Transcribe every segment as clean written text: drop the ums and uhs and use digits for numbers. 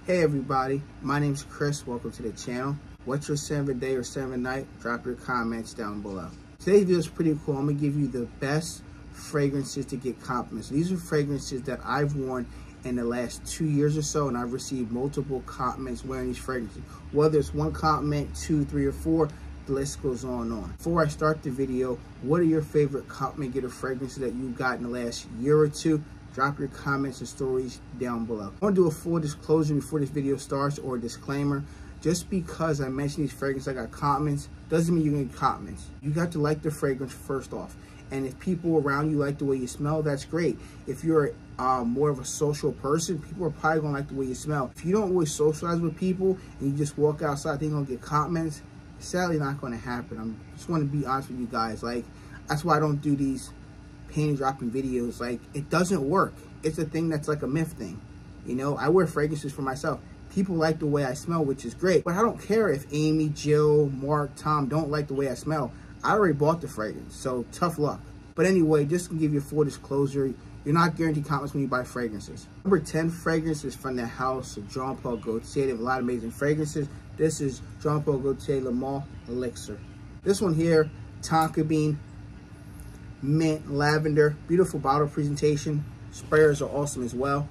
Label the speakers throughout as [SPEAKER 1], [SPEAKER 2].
[SPEAKER 1] Hey everybody, my name's Chris. Welcome to the channel. What's your 7th day or 7th night? Drop your comments down below. Today's video is pretty cool. I'm gonna give you the best fragrances to get compliments. These are fragrances that I've worn in the last 2 years or so, and I've received multiple compliments wearing these fragrances. Whether it's one compliment, 2, 3, or 4, the list goes on and on. Before I start the video, what are your favorite compliment getter fragrances that you got in the last year or two? Drop your comments and stories down below. I want to do a full disclosure before this video starts, or a disclaimer. Just because I mention these fragrances I got compliments doesn't mean you're gonna get compliments. You got to like the fragrance first off. And if people around you like the way you smell, that's great. If you're more of a social person, people are probably gonna like the way you smell. If you don't always socialize with people and you just walk outside, they're gonna get compliments. It's sadly not gonna happen. I just wanna be honest with you guys. Like, that's why I don't do these panty dropping videos. Like, it doesn't work. It's a thing that's like a myth thing. You know, I wear fragrances for myself. People like the way I smell, which is great. But I don't care if Amy, Jill, Mark, Tom don't like the way I smell. I already bought the fragrance, so tough luck. But anyway, just to give you a full disclosure, you're not guaranteed compliments when you buy fragrances. Number 10 fragrances from the house of Jean Paul Gaultier. They have a lot of amazing fragrances. This is Jean Paul Gaultier Le Male Elixir. This one here, tonka bean, mint, lavender, beautiful bottle presentation. Sprayers are awesome as well.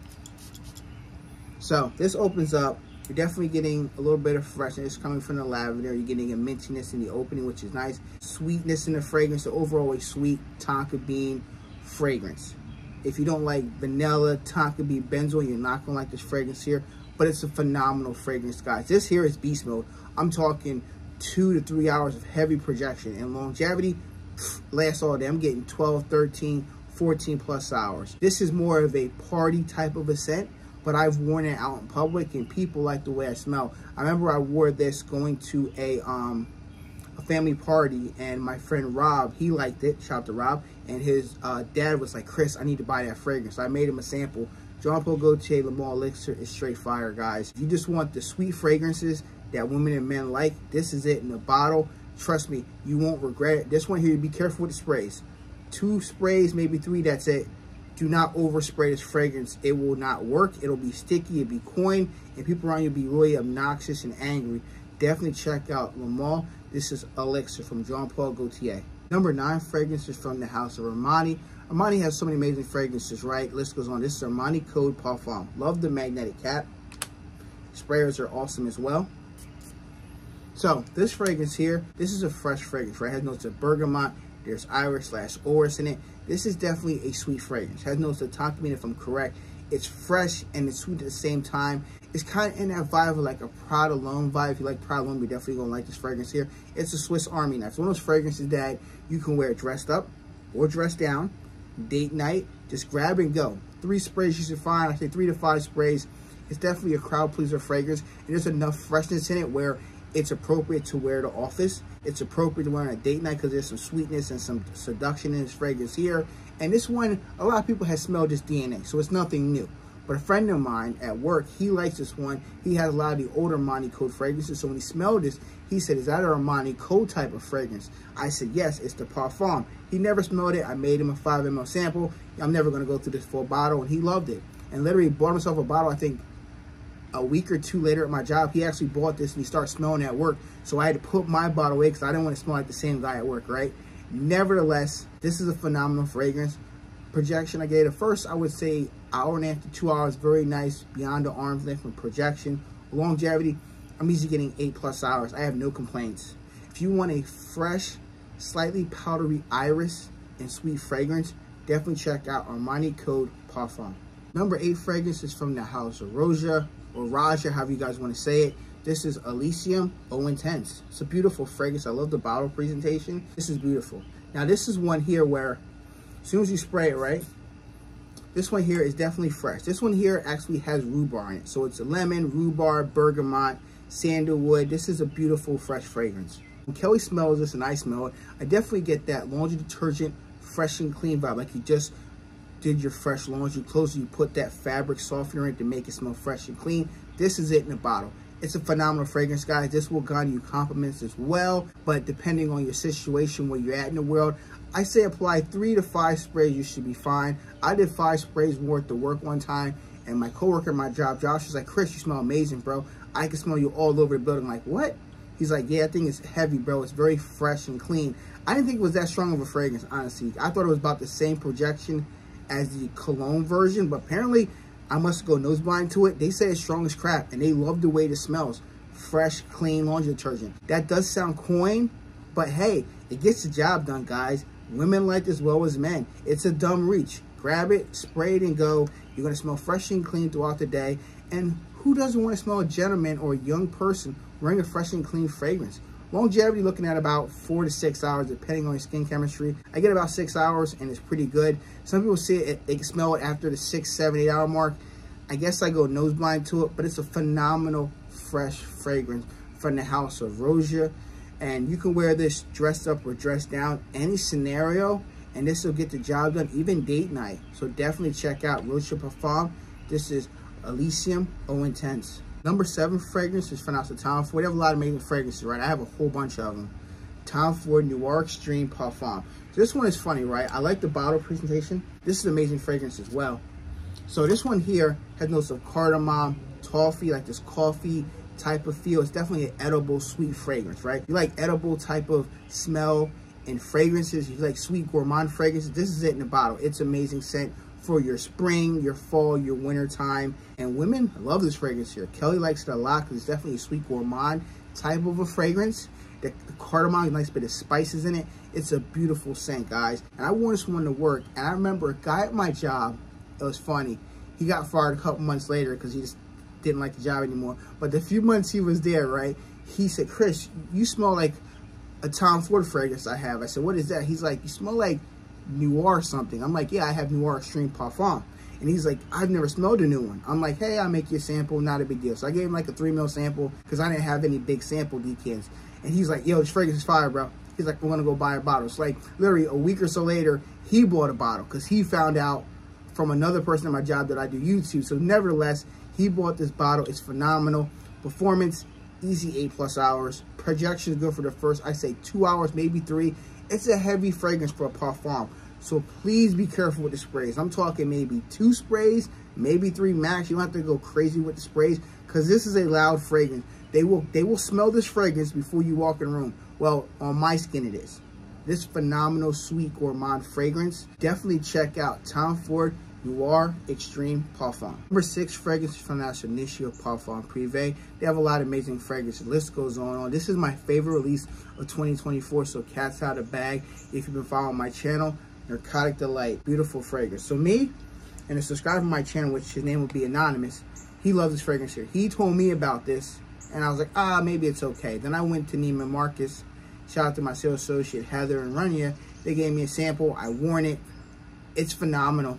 [SPEAKER 1] So this opens up. You're definitely getting a little bit of freshness coming from the lavender. You're getting a mintiness in the opening, which is nice. Sweetness in the fragrance. So overall, a sweet tonka bean fragrance. If you don't like vanilla, tonka bean, benzoyl, you're not gonna like this fragrance here. But it's a phenomenal fragrance, guys. This here is beast mode. I'm talking 2 to 3 hours of heavy projection, and longevity lasts all day. I'm getting 12, 13, 14 plus hours. This is more of a party type of a scent, but I've worn it out in public and people like the way I smell. I remember I wore this going to a family party, and my friend Rob, he liked it. Shout out to Rob. And his dad was like, Chris, I need to buy that fragrance. So I made him a sample. Jean Paul Gaultier Le Male Elixir is straight fire, guys. If you just want the sweet fragrances that women and men like, this is it in a bottle. Trust me, you won't regret it. This one here, be careful with the sprays. 2 sprays, maybe 3, that's it. Do not overspray this fragrance. It will not work. It'll be sticky, it'll be coin, and people around you will be really obnoxious and angry. Definitely check out Le Male. This is Elixir from Jean Paul Gaultier. Number 9 fragrances from the house of Armani. Armani has so many amazing fragrances, right? List goes on. This is Armani Code Parfum. Love the magnetic cap. Sprayers are awesome as well. So this fragrance here, this is a fresh fragrance, right? It has notes of bergamot. There's iris/orris in it. This is definitely a sweet fragrance. It has notes of tonka bean, if I'm correct. It's fresh and it's sweet at the same time. It's kind of in that vibe of like a Prada L'Homme vibe. If you like Prada L'Homme, you're definitely gonna like this fragrance here. It's a Swiss Army knife. It's one of those fragrances that you can wear dressed up or dressed down, date night. Just grab and go. 3 sprays you should find. I say 3 to 5 sprays. It's definitely a crowd pleaser fragrance. And there's enough freshness in it where it's appropriate to wear to office. It's appropriate to wear on a date night because there's some sweetness and some seduction in this fragrance here. And this one, a lot of people have smelled this DNA, so it's nothing new. But a friend of mine at work, he likes this one. He has a lot of the older Armani Code fragrances. So when he smelled this, he said, is that an Armani Code type of fragrance? I said, yes, it's the Parfum. He never smelled it. I made him a 5 ml sample. I'm never going to go through this full bottle. And he loved it. And literally bought himself a bottle, I think, a week or 2 later at my job. He actually bought this and he started smelling at work. So I had to put my bottle away because I didn't want to smell like the same guy at work, right? Nevertheless, this is a phenomenal fragrance. Projection, I gave it first, I would say hour and a half to 2 hours. Very nice, beyond the arm's length with projection. Longevity, I'm easily getting 8 plus hours. I have no complaints. If you want a fresh, slightly powdery iris and sweet fragrance, definitely check out Armani Code Parfum. Number 8 fragrance is from the house of Roja, or Raja, however you guys want to say it. This is Elysium Eau Intense. It's a beautiful fragrance. I love the bottle presentation. This is beautiful. Now this is one here where as soon as you spray it, right, this one here is definitely fresh. This one here actually has rhubarb in it. So it's a lemon, rhubarb, bergamot, sandalwood. This is a beautiful fresh fragrance. When Kelly smells this and I smell it, I definitely get that laundry detergent, fresh and clean vibe. Like you just did your fresh laundry clothes, you put that fabric softener in to make it smell fresh and clean. This is it in a bottle. It's a phenomenal fragrance, guys. This will garner you compliments as well, but depending on your situation, where you're at in the world, I say apply 3 to 5 sprays, you should be fine. I did 5 sprays worth of work one time, and And my coworker at my job, Josh, was like, Chris, you smell amazing, bro. I can smell you all over the building. I'm like, what? He's like, yeah, I think it's heavy, bro. It's very fresh and clean. I didn't think it was that strong of a fragrance, honestly. I thought it was about the same projection as the cologne version, but apparently I must go nose blind to it. They say it's strong as crap, and they love the way it smells. Fresh, clean laundry detergent. That does sound coin, but hey, it gets the job done, guys. Women like this as well as men. It's a dumb reach. Grab it, spray it, and go. You're going to smell fresh and clean throughout the day. And who doesn't want to smell a gentleman or a young person wearing a fresh and clean fragrance? Longevity, looking at about 4 to 6 hours, depending on your skin chemistry. I get about 6 hours, and it's pretty good. Some people say they can smell it after the 6, 7, 8 hour mark. I guess I go nose blind to it, but it's a phenomenal fresh fragrance from the house of Roja. And you can wear this dressed up or dressed down, any scenario, and this will get the job done, even date night. So definitely check out Roja Parfum. This is Elysium Eau Intense. Number 7 fragrance is from Tom Ford. They have a lot of amazing fragrances, right? I have a whole bunch of them. Tom Ford Noir Extreme Parfum. So this one is funny, right? I like the bottle presentation. This is an amazing fragrance as well. So this one here has notes of cardamom, toffee, like this coffee type of feel. It's definitely an edible, sweet fragrance, right? You like edible type of smell and fragrances. You like sweet gourmand fragrances. This is it in the bottle. It's amazing scent for your spring, your fall, your winter time. And women love this fragrance here. Kelly likes it a lot because it's definitely a sweet gourmand type of a fragrance. The cardamom, a nice bit of spices in it. It's a beautiful scent, guys. And I wore this one to work. And I remember a guy at my job, it was funny. He got fired a couple months later because he just didn't like the job anymore. But the few months he was there, right, he said, Chris, you smell like a Tom Ford fragrance I have. I said, what is that? He's like, you smell like Noir something. I'm like, yeah, I have Noir Extreme Parfum. And he's like, I've never smelled a new one. I'm like, hey, I'll make you a sample, not a big deal. So I gave him like a 3 ml sample because I didn't have any big sample decants. And he's like, yo, this fragrance is fire, bro. He's like, we're gonna go buy a bottle. It's like literally a week or so later, he bought a bottle because he found out from another person at my job that I do YouTube. So nevertheless, he bought this bottle. It's phenomenal. Performance, easy 8+ hours. Projection is good for the first, I say 2 hours, maybe 3. It's a heavy fragrance for a parfum. So please be careful with the sprays. I'm talking maybe 2 sprays, maybe 3 max. You don't have to go crazy with the sprays because this is a loud fragrance. They will smell this fragrance before you walk in the room. Well, on my skin it is. This phenomenal sweet gourmand fragrance. Definitely check out Tom Ford Noir Extreme Parfum. Number 6 fragrance from that's Initio Parfum Privé. They have a lot of amazing fragrances. The list goes on. This is my favorite release of 2024. So cat's out of the bag. If you've been following my channel, Narcotic Delight, beautiful fragrance. So me and a subscriber to my channel, which his name would be Anonymous, he loves this fragrance here. He told me about this, and I was like, maybe it's okay. Then I went to Neiman Marcus. Shout out to my sales associate, Heather and Runya. They gave me a sample. I worn it. It's phenomenal.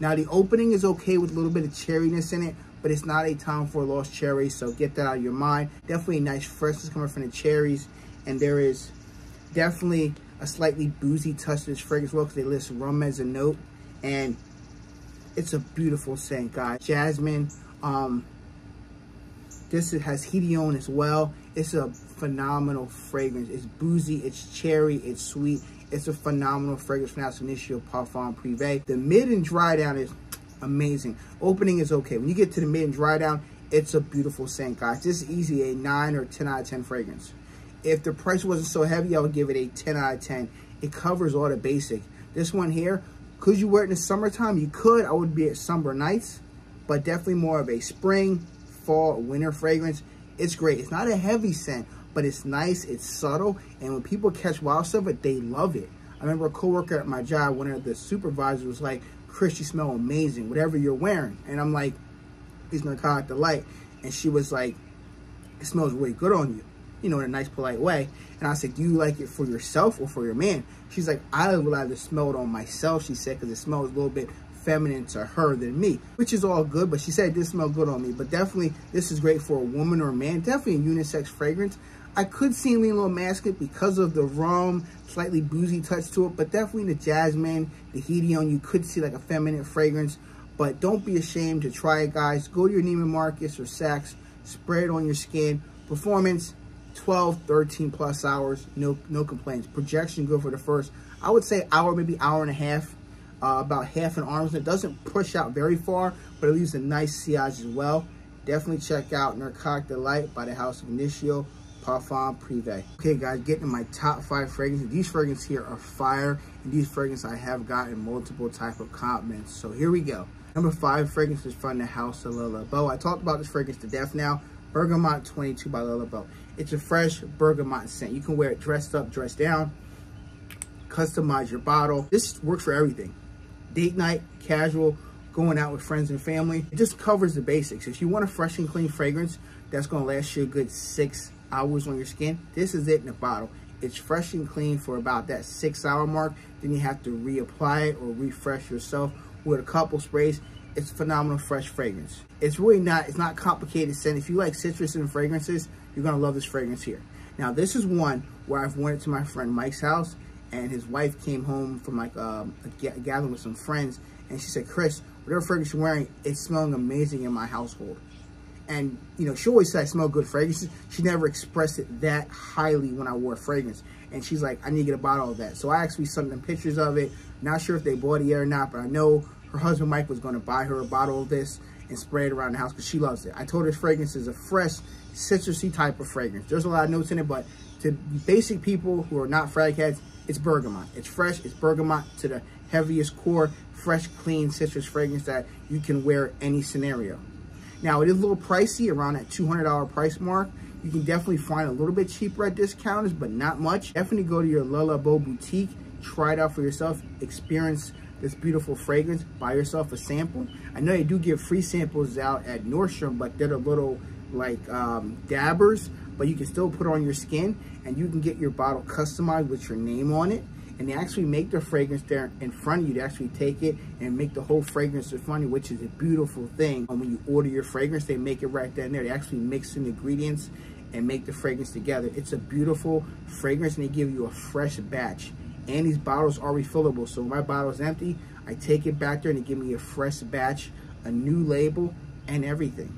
[SPEAKER 1] Now, the opening is okay with a little bit of cherryness in it, but it's not a Tom Ford Lost Cherry, so get that out of your mind. Definitely a nice freshness coming from the cherries, and there is definitely a slightly boozy touch to this fragrance as well because they list rum as a note, and it's a beautiful scent, guys. Jasmine, this has Hedione as well. It's a phenomenal fragrance. It's boozy, it's cherry, it's sweet. It's a phenomenal fragrance from that's Initio Parfum Privé. The mid and dry down is amazing. Opening is okay. When you get to the mid and dry down, it's a beautiful scent, guys. This is easy a 9 or 10 out of 10 fragrance. If the price wasn't so heavy, I would give it a 10 out of 10. It covers all the basic. This one here, could you wear it in the summertime? You could. I would be at summer nights, but definitely more of a spring, fall, winter fragrance. It's great. It's not a heavy scent, but it's nice, it's subtle, and when people catch wild of it, they love it. I remember a coworker at my job, one of the supervisors was like, Chris, you smell amazing, whatever you're wearing. And I'm like, it's Narcotic Delight. And she was like, it smells really good on you, you know, in a nice, polite way. And I said, do you like it for yourself or for your man? She's like, I would rather smell it on myself, she said, because it smells a little bit feminine to her than me, which is all good, but she said it did smell good on me. But definitely, this is great for a woman or a man. Definitely a unisex fragrance. I could see it lean a little masculine because of the rum, slightly boozy touch to it, but definitely the jasmine, the Hedione, you could see like a feminine fragrance. But don't be ashamed to try it, guys. Go to your Neiman Marcus or Saks, spray it on your skin. Performance, 12, 13+ hours, no complaints. Projection good for the first, I would say hour, maybe hour and a half. about half an arm's length. It doesn't push out very far, but it leaves a nice sillage as well. Definitely check out Narcotic Delight by the House of Initio Parfum Privé. Okay guys, getting to my top 5 fragrances. These fragrances here are fire, and these fragrances I have gotten multiple type of compliments. So here we go. Number 5 fragrance is from the House of Le Labo. I talked about this fragrance to death now. Bergamot 22 by Le Labo. It's a fresh bergamot scent. You can wear it dressed up, dressed down, customize your bottle. This works for everything. Date night, casual, going out with friends and family. It just covers the basics. If you want a fresh and clean fragrance that's gonna last you a good 6 hours on your skin, this is it in a bottle. It's fresh and clean for about that 6-hour mark. Then you have to reapply it or refresh yourself with a couple sprays. It's phenomenal fresh fragrance. It's not complicated scent. If you like citrus and fragrances, you're gonna love this fragrance here. Now this is one where I've worn it to my friend Mike's house, and his wife came home from like a gathering with some friends, and she said, Chris, whatever fragrance you're wearing, it's smelling amazing in my household. And, you know, she always said I smell good fragrances. She never expressed it that highly when I wore a fragrance. And she's like, I need to get a bottle of that. So I actually sent them pictures of it. Not sure if they bought it yet or not, but I know her husband Mike was going to buy her a bottle of this and spray it around the house because she loves it. I told her this fragrance is a fresh, citrusy type of fragrance. There's a lot of notes in it, but to basic people who are not frag heads, it's bergamot. It's fresh, it's bergamot to the heaviest core, fresh, clean citrus fragrance that you can wear any scenario. Now, it is a little pricey, around that $200 price mark. You can definitely find a little bit cheaper at discounters, but not much. Definitely go to your Le Labo boutique, try it out for yourself, experience this beautiful fragrance, buy yourself a sample. I know they do give free samples out at Nordstrom, but they're the little like dabbers, but you can still put it on your skin, and you can get your bottle customized with your name on it. And they actually make the fragrance there in front of you. They actually take it and make the whole fragrance in front of you, which is a beautiful thing. And when you order your fragrance, they make it right then and there. They actually mix in the ingredients and make the fragrance together. It's a beautiful fragrance, and they give you a fresh batch. And these bottles are refillable. So when my bottle is empty, I take it back there and they give me a fresh batch, a new label, and everything.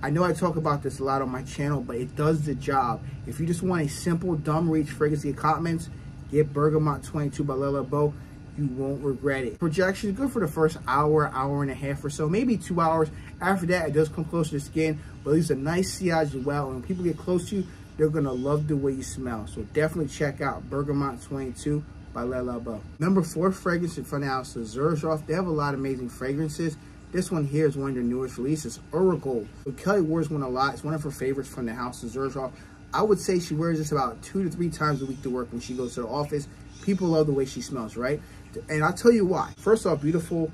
[SPEAKER 1] I know I talk about this a lot on my channel, but it does the job. If you just want a simple, dumb reach fragrance to get compliments, get Bergamot 22 by Le Labo. You won't regret it. Projection is good for the first hour, hour and a half or so, maybe 2 hours. After that, it does come close to the skin, but it leaves a nice sillage as well. And when people get close to you, they're gonna love the way you smell. So definitely check out Bergamot 22 by Le Labo. Number 4 fragrance from the House of Xerjoff. They have a lot of amazing fragrances. This one here is one of their newest releases, Uragold. So Kelly wears one a lot. It's one of her favorites from the House of Xerjoff. I would say she wears this about 2 to 3 times a week to work when she goes to the office. People love the way she smells, right? And I'll tell you why. First off, beautiful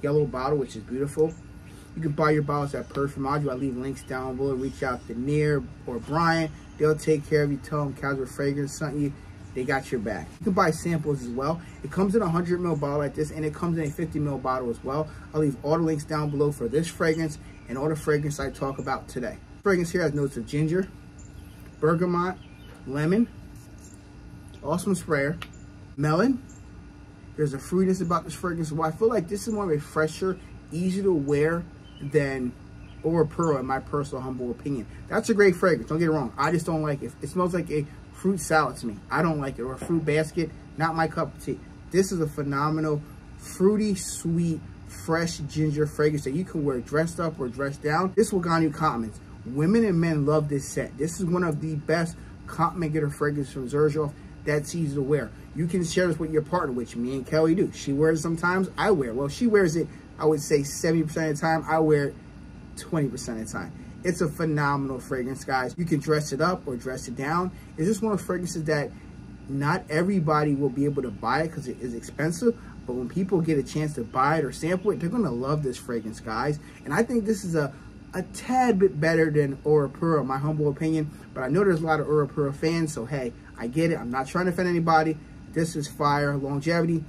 [SPEAKER 1] yellow bottle, which is beautiful. You can buy your bottles at Perfumage. I'll leave links down below. Reach out to Near or Brian. They'll take care of you. Tell them Casual Fragrance sent you. They got your back. You can buy samples as well. It comes in a 100 ml bottle like this, and it comes in a 50 ml bottle as well. I'll leave all the links down below for this fragrance and all the fragrance I talk about today. This fragrance here has notes of ginger, bergamot, lemon, awesome sprayer, melon. There's a fruitiness about this fragrance. Well, I feel like this is more of a fresher, easy to wear than Ora Pearl, in my personal humble opinion. That's a great fragrance, don't get it wrong. I just don't like it. It smells like a fruit salad to me. I don't like it. Or a fruit basket, not my cup of tea. This is a phenomenal, fruity, sweet, fresh ginger fragrance that you can wear dressed up or dressed down. This will garner you compliments. Women and men love this scent. This is one of the best compliment getter fragrances from Xerjoff that's easy to wear. You can share this with your partner, which me and Kelly do. She wears it sometimes, I wear it. Well, she wears it, I would say 70% of the time. I wear it 20% of the time. It's a phenomenal fragrance, guys. You can dress it up or dress it down. It's just one of those fragrances that not everybody will be able to buy it because it is expensive. But when people get a chance to buy it or sample it, they're going to love this fragrance, guys. And I think this is a tad bit better than Ora Pearl, in my humble opinion. But I know there's a lot of Ora Pearl fans, so hey, I get it. I'm not trying to offend anybody. This is fire. Longevity,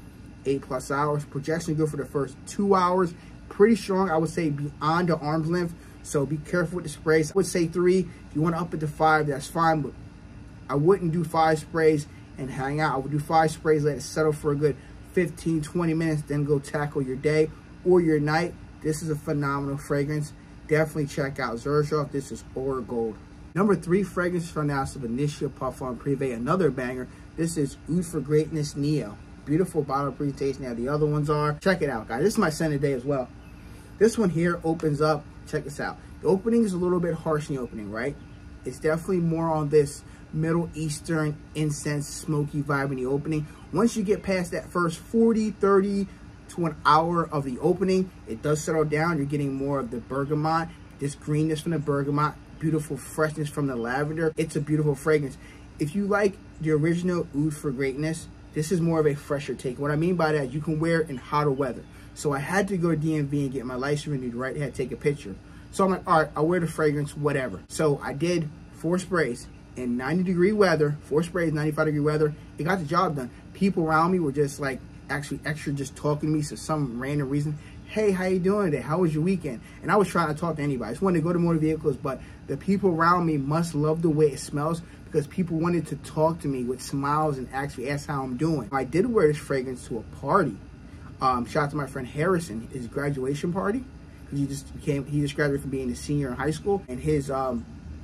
[SPEAKER 1] 8+ hours. Projection good for the first 2 hours. Pretty strong, I would say, beyond the arm's length. So be careful with the sprays. I would say 3. If you want to up it to 5, that's fine. But I wouldn't do 5 sprays and hang out. I would do 5 sprays, let it settle for a good 15, 20 minutes, then go tackle your day or your night. This is a phenomenal fragrance. Definitely check out Xerjoff. This is Uragold. Number 3 fragrance from the House of Initio Parfum Privé, another banger. This is Oud for Greatness Neo. beautiful bottle presentation. Now the other ones are, check it out, guys. This is my scent of the day as well. This one here opens up, check this out. The opening is a little bit harsh in the opening, right? It's definitely more on this Middle Eastern incense smoky vibe in the opening. Once you get past that first 40, 30 to an hour of the opening, it does settle down. You're getting more of the bergamot, this greenness from the bergamot, beautiful freshness from the lavender. It's a beautiful fragrance. If you like the original Oud for Greatness, this is more of a fresher take. What I mean by that, you can wear it in hotter weather. So I had to go to DMV and get my license renewed, right? I had to take a picture. So I'm like, all right, I'll wear the fragrance, whatever. So I did 4 sprays in 90-degree weather, 4 sprays, 95-degree weather. It got the job done. People around me were just like actually extra just talking to me for some random reason. Hey, how you doing today? How was your weekend? And I was trying to talk to anybody. I just wanted to go to motor vehicles, but the people around me must love the way it smells because people wanted to talk to me with smiles and actually ask how I'm doing. I did wear this fragrance to a party. Shout out to my friend Harrison, his graduation party. He just graduated from being a senior in high school, and his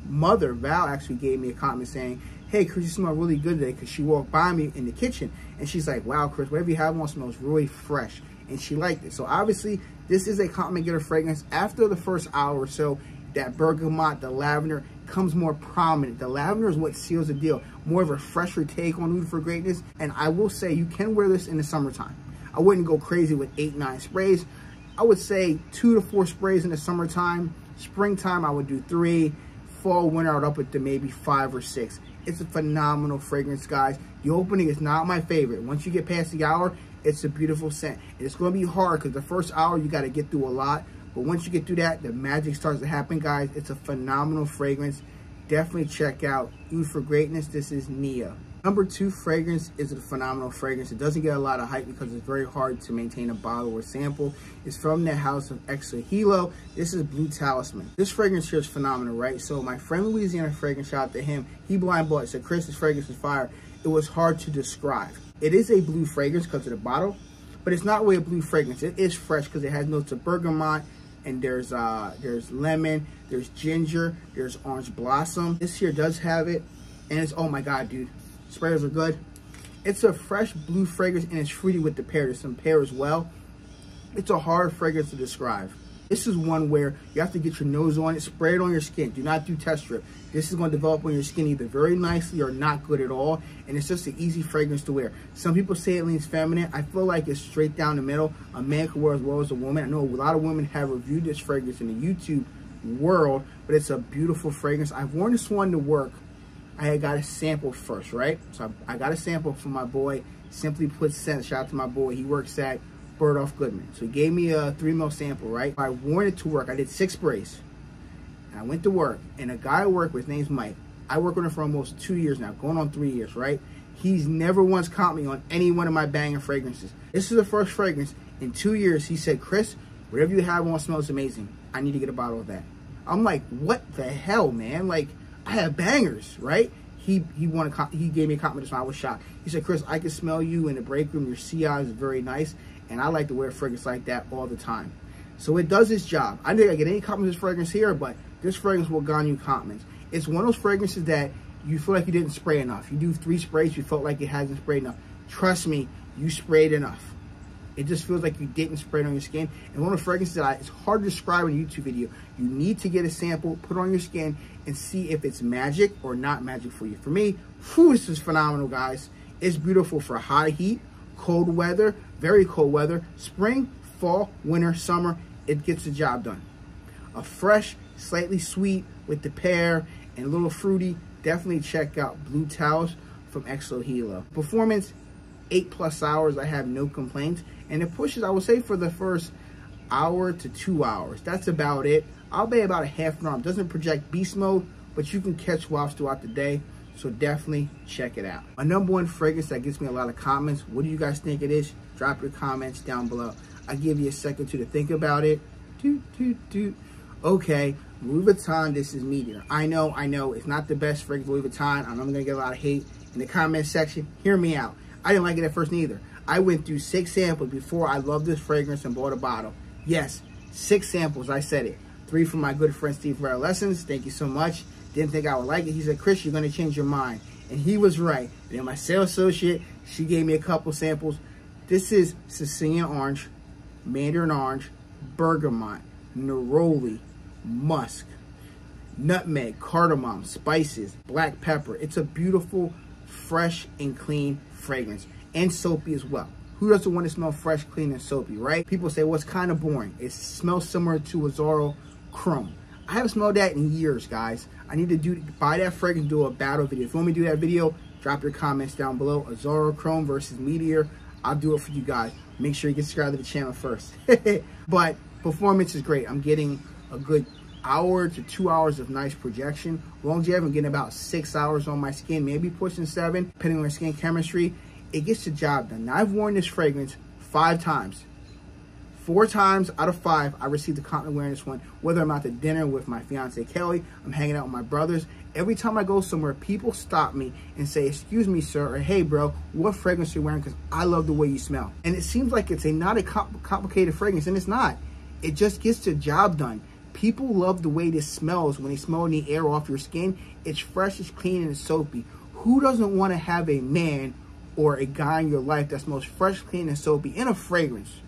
[SPEAKER 1] mother, Val, actually gave me a comment saying, hey, Chris, you smell really good today, because she walked by me in the kitchen, and she's like, wow, Chris, whatever you have on smells really fresh, and she liked it. So obviously, this is a compliment getter fragrance. After the first hour or so, that bergamot, the lavender, comes more prominent. The lavender is what seals the deal. More of a fresher take on Oud for Greatness, and I will say, you can wear this in the summertime. I wouldn't go crazy with 8, 9 sprays. I would say 2 to 4 sprays in the summertime. Springtime, I would do 3. Fall, winter, I would up it to maybe 5 or 6. It's a phenomenal fragrance, guys. The opening is not my favorite. Once you get past the hour, it's a beautiful scent. And it's going to be hard because the first hour, you got to get through a lot. But once you get through that, the magic starts to happen, guys. It's a phenomenal fragrance. Definitely check out Oud for Greatness. This is Nia. Number 2 fragrance is a phenomenal fragrance. It doesn't get a lot of hype because it's very hard to maintain a bottle or sample. It's from the house of Exahilo. This is Blue Talisman. This fragrance here is phenomenal, right? So my friend Louisiana Fragrance, shout out to him. He blind bought it, said, Chris, this fragrance is fire. It was hard to describe. It is a blue fragrance because of the bottle, but it's not really a blue fragrance. It is fresh because it has notes of bergamot, and there's lemon, there's ginger, there's orange blossom. This here does have it, and it's, oh my God, dude. Sprayers are good. It's a fresh blue fragrance, and it's fruity with the pear. There's some pear as well. It's a hard fragrance to describe. This is one where you have to get your nose on it, spray it on your skin. Do not do test strip. This is going to develop on your skin either very nicely or not good at all, and it's just an easy fragrance to wear. Some people say it leans feminine. I feel like it's straight down the middle. A man can wear as well as a woman. I know a lot of women have reviewed this fragrance in the YouTube world, but it's a beautiful fragrance. I've worn this one to work. I had got a sample first, right? So I got a sample from my boy, Simply Put Scent. Shout out to my boy. He works at Bergdorf Goodman. So he gave me a 3 ml sample, right? I worn it to work. I did 6 sprays. And I went to work. And a guy I work with, his name's Mike. I work with him for almost 2 years now, going on 3 years, right? He's never once caught me on any one of my banging fragrances. This is the first fragrance. In 2 years, he said, Chris, whatever you have on smells amazing. I need to get a bottle of that. I'm like, what the hell, man? Like, I have bangers, right? He gave me a compliment, so I was shocked. He said, Chris, I can smell you in the break room. Your CI is very nice, and I like to wear a fragrance like that all the time. So it does its job. I didn't get any compliments of this fragrance here, but this fragrance will garner you compliments. It's one of those fragrances that you feel like you didn't spray enough. You do 3 sprays, you felt like it hasn't sprayed enough. Trust me, you sprayed enough. It just feels like you didn't spray it on your skin. And one of the fragrances that it's hard to describe in a YouTube video. You need to get a sample, put it on your skin, and see if it's magic or not magic for you. For me, this is phenomenal, guys. It's beautiful for hot heat, cold weather, very cold weather, spring, fall, winter, summer. It gets the job done. A fresh, slightly sweet with the pear and a little fruity. Definitely check out Blue Towels from Exahilo. Performance, 8+ hours. I have no complaints. And it pushes, I would say, for the first hour to 2 hours. That's about it. I'll be about a half an hour. It doesn't project beast mode, but you can catch wafts throughout the day. So definitely check it out. My number 1 fragrance that gets me a lot of comments. What do you guys think it is? Drop your comments down below. I'll give you a second to think about it. Okay, Louis Vuitton, this is medium. I know, it's not the best fragrance, Louis Vuitton. I know I'm gonna get a lot of hate in the comment section. Hear me out. I didn't like it at first neither. I went through 6 samples before I loved this fragrance and bought a bottle. Yes, 6 samples, I said it. 3 from my good friend Steve Ferrer Lessons. Thank you so much. Didn't think I would like it. He said, Chris, you're gonna change your mind. And he was right. And then my sales associate, she gave me a couple samples. This is Sicilian orange, mandarin orange, bergamot, neroli, musk, nutmeg, cardamom, spices, black pepper. It's a beautiful, fresh and clean fragrance, and soapy as well. Who doesn't want to smell fresh, clean, and soapy, right? People say, well, it's kind of boring. It smells similar to Azzaro Chrome. I haven't smelled that in years, guys. I need to buy that fragrance, do a battle video. If you want me to do that video, drop your comments down below. Azzaro Chrome versus Meteor. I'll do it for you guys. Make sure you get subscribed to the channel first. But performance is great. I'm getting a good hour to 2 hours of nice projection. Longevity, I'm getting about 6 hours on my skin, maybe pushing 7, depending on my skin chemistry. It gets the job done. Now, I've worn this fragrance 5 times. 4 times out of 5, I received the compliment wearing this one. Whether I'm out to dinner with my fiance Kelly, I'm hanging out with my brothers. Every time I go somewhere, people stop me and say, excuse me, sir, or hey, bro, what fragrance you're wearing? Because I love the way you smell. And it seems like it's not a complicated fragrance, and it's not. It just gets the job done. People love the way this smells when they smell in the air off your skin. It's fresh, it's clean, and it's soapy. Who doesn't want to have a man or a guy in your life that smells fresh, clean, and soapy in a fragrance?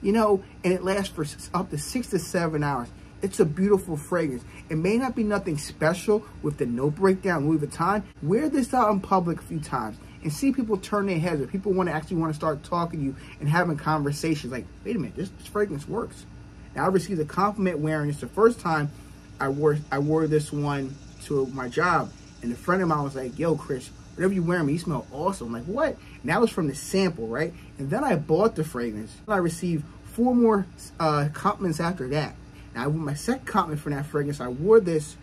[SPEAKER 1] You know, and it lasts for up to 6 to 7 hours. It's a beautiful fragrance. It may not be nothing special with the note breakdown, Louis Vuitton. Wear this out in public a few times and see people turn their heads, or people want to start talking to you and having conversations like, wait a minute, this fragrance works. Now, I received a compliment wearing this the first time I wore this one to my job, and a friend of mine was like, yo, Chris, whatever you wear, you smell awesome. I'm like, what? And that was from the sample, right? And then I bought the fragrance. I received 4 more compliments after that. Now, my second compliment for that fragrance, I wore this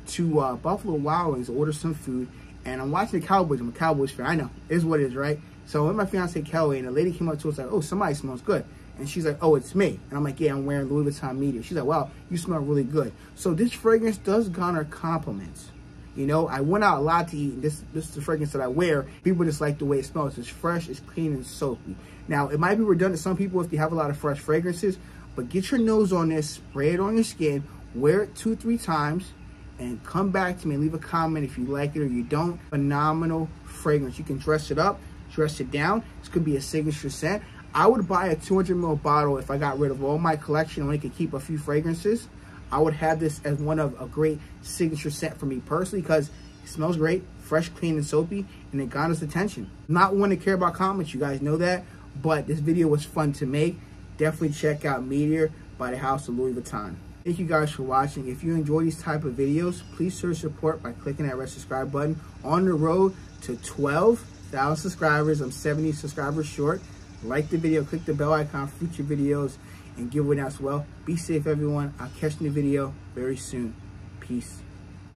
[SPEAKER 1] to Buffalo Wild Wings to order some food, and I'm watching the Cowboys. I'm a Cowboys fan. I know, it is what it is, right? So with my fiance Kelly, and a lady came up to us like, oh, somebody smells good. And she's like, oh, it's me. And I'm like, yeah, I'm wearing Louis Vuitton Meteor. She's like, wow, you smell really good. So this fragrance does garner compliments. You know, I went out a lot to eat, and this is the fragrance that I wear. People just like the way it smells. It's fresh, it's clean, and soapy. Now, it might be redundant to some people if you have a lot of fresh fragrances, but get your nose on this, spray it on your skin, wear it 2-3 times, and come back to me and leave a comment if you like it or you don't. Phenomenal fragrance. You can dress it up, dress it down. This could be a signature scent. I would buy a 200 ml bottle if I got rid of all my collection and only could keep a few fragrances. I would have this as one of a great signature scent for me personally because it smells great, fresh, clean, and soapy, and it got us attention. Not one to care about comments, you guys know that, but this video was fun to make. Definitely check out Meteor by the House of Louis Vuitton. Thank you guys for watching. If you enjoy these type of videos, please show support by clicking that red subscribe button. On the road to 12,000 subscribers. I'm 70 subscribers short. Like the video, click the bell icon for future videos, and give it out as well. Be safe, everyone. I'll catch you in the video very soon. Peace.